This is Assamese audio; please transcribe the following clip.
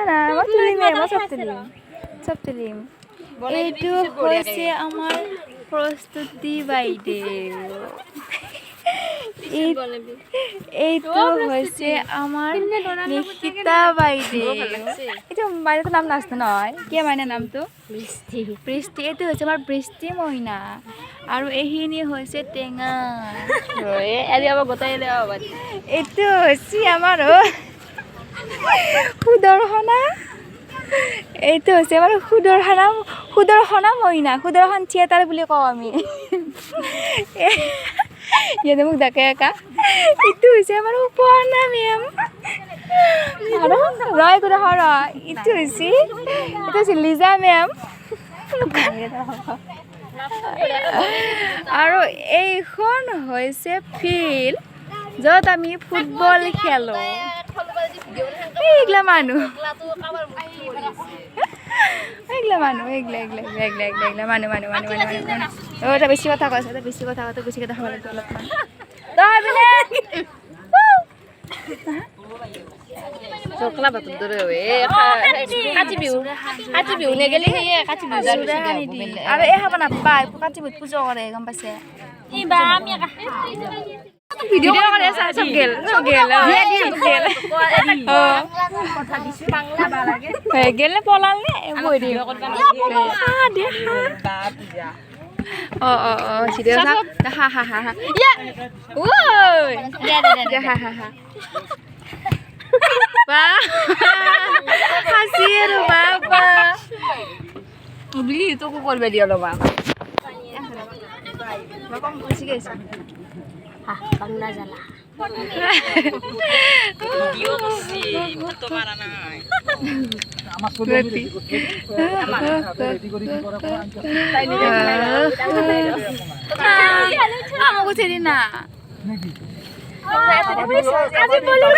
না মই তুলিমে মই চব তুলিম এইটো হৈছে আমাৰ প্ৰস্তুতি বাইদেউ এইটো হৈছে আমাৰ নিশিতা বাইদেউ এইটো বাইদেউৰ নাম নাচতে নহয় কি মানে নামটো বৃষ্টি এইটো হৈছে আমাৰ বৃষ্টি মইনা আৰু এইখিনি হৈছে টেঙা এইটো হৈছে আমাৰ সুদৰ্শনা এইটো হৈছে আমাৰ সুদৰ্শনা মইনা সুদৰ্শন থিয়েটাৰ বুলি কওঁ আমি ইয়াতে মোক ডাকে একা এইটো হৈছে আমাৰ উপৰ্ণা মেম আৰু ৰয় কথা এইটো হৈছে লিজা মেম আৰু এইখন হৈছে ফিল্ড য'ত আমি ফুটবল খেলোঁ এইগিলা মানুহ এটা বেছি কথা কৈছে বেছি কথা খাব লাগিব অলপমান আৰু এই খাব নাপায় কাতি বিহুত পূজা কৰে গম পাইছে ভিডিঅ' কৰি আছে চব গেল গেলে পলাল নে তোকো করবে দিয়ে লবা কম খুশি গেছে বাংলা জ্বালা ভিডিও করছি ফটো মারা নাই আমার ছবি রেডি করি করা তাই নি আমাকে ছেড়ে না নাকি আজি বলি